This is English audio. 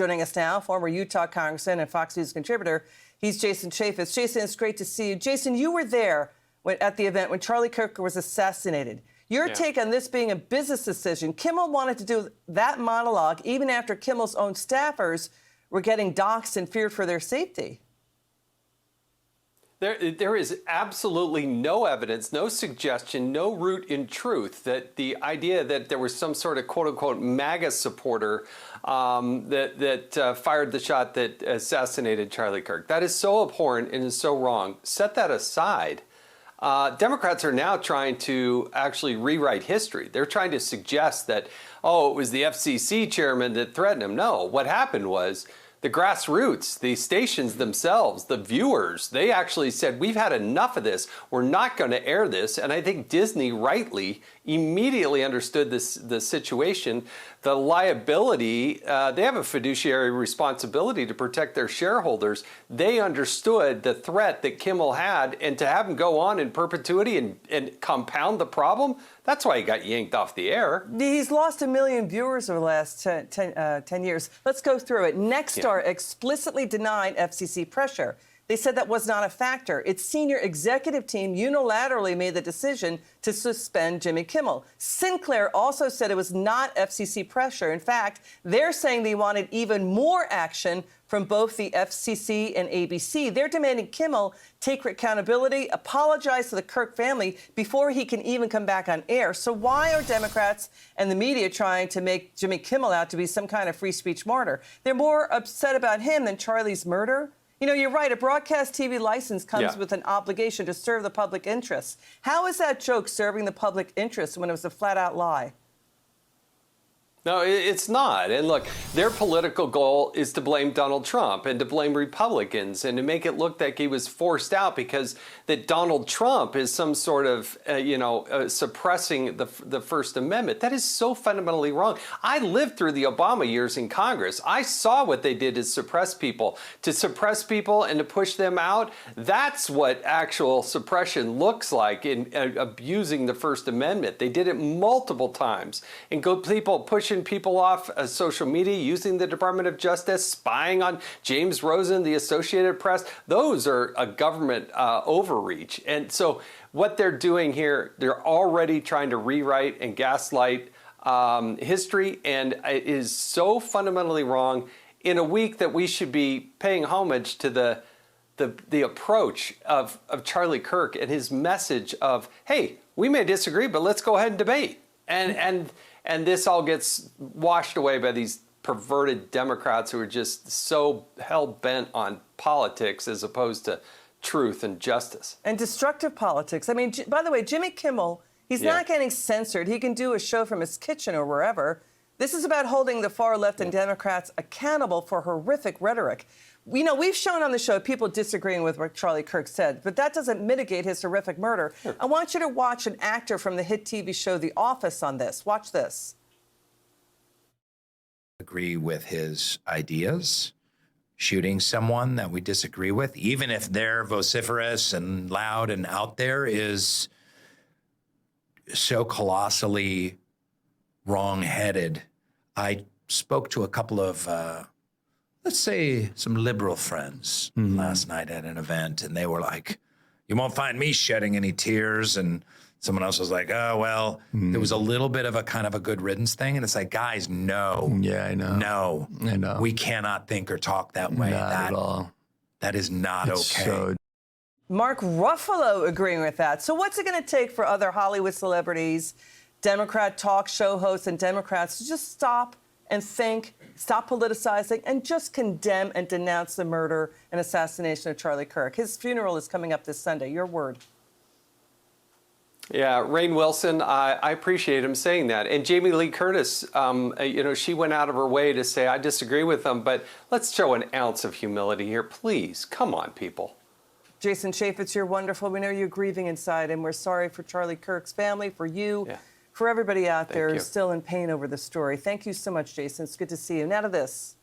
joining us now, former Utah congressman and Fox News contributor. He's Jason Chaffetz. Jason, it's great to see you. Jason, you were there at the event when Charlie Kirk was assassinated. Your take on this being a business decision. Kimmel wanted to do that monologue even after Kimmel's own staffers were getting doxxed and feared for their safety. There is absolutely no evidence, no suggestion, no root in truth that the idea that there was some sort of quote-unquote MAGA supporter that fired the shot that assassinated Charlie Kirk. That is so abhorrent and is so wrong. Set that aside. Democrats are now trying to actually rewrite history. They're trying to suggest that, oh, it was the FCC chairman that threatened him. No, what happened was the grassroots, the stations themselves, the viewers, they actually said, we've had enough of this. We're not going to air this. And I think Disney rightly immediately understood the situation, the liability. They have a fiduciary responsibility to protect their shareholders. They understood the threat that Kimmel had, and to have him go on in perpetuity and compound the problem, that's why he got yanked off the air. He's lost 1 million viewers over the last 10 years. Let's go through it. Nexstar explicitly denied FCC pressure. They said that was not a factor. Its senior executive team unilaterally made the decision to suspend Jimmy Kimmel. Sinclair also said it was not FCC pressure. In fact, they're saying they wanted even more action from both the FCC and ABC. They're demanding Kimmel take accountability, apologize to the Kirk family before he can even come back on air. So why are Democrats and the media trying to make Jimmy Kimmel out to be some kind of free speech martyr? They're more upset about him than Charlie's murder. You know, you're right. A broadcast TV license comes with an obligation to serve the public interest. How is that joke serving the public interest when it was a flat-out lie? No, it's not. And look, their political goal is to blame Donald Trump and to blame Republicans and to make it look like he was forced out because that Donald Trump is some sort of, suppressing the First Amendment. That is so fundamentally wrong. I lived through the Obama years in Congress. I saw what they did to suppress people and to push them out. That's what actual suppression looks like in abusing the First Amendment. They did it multiple times and people pushing people off social media, using the Department of Justice, spying on James Rosen, the Associated Press. Those are a government overreach. And so what they're doing here, they're already trying to rewrite and gaslight history, and it is so fundamentally wrong in a week that we should be paying homage to the approach of Charlie Kirk and his message of, hey, we may disagree, but let's go ahead and debate. And this all gets washed away by these perverted Democrats who are just so hell-bent on politics as opposed to truth and justice. And destructive politics. I mean, by the way, Jimmy Kimmel, he's not getting censored. He can do a show from his kitchen or wherever. This is about holding the far left and Democrats accountable for horrific rhetoric. You know, we've shown on the show people disagreeing with what Charlie Kirk said, but that doesn't mitigate his horrific murder. Sure. I want you to watch an actor from the hit TV show The Office on this. Watch this. Agree with his ideas. Shooting someone that we disagree with, even if they're vociferous and loud and out there, is so colossally wrong-headed. I spoke to a couple of let's say some liberal friends last night at an event, and they were like, you won't find me shedding any tears. And someone else was like, oh, well, there was a little bit of a kind of a good riddance thing. And it's like, guys, no. Yeah, I know. No. I know. We cannot think or talk that way. Not at all. That is not okay. Mark Ruffalo agreeing with that. So what's it going to take for other Hollywood celebrities, Democrat talk show hosts, and Democrats to just stop and think, stop politicizing, and just condemn and denounce the murder and assassination of Charlie Kirk? His funeral is coming up this Sunday. Your word. Yeah, Rainn Wilson, I appreciate him saying that. And Jamie Lee Curtis, she went out of her way to say, I disagree with them, but let's show an ounce of humility here. Please, come on, people. Jason Chaffetz, you're wonderful. We know you're grieving inside, and we're sorry for Charlie Kirk's family, for you. Yeah. For everybody out there who's still in pain over the story. Thank you so much, Jason. It's good to see you. Now to this.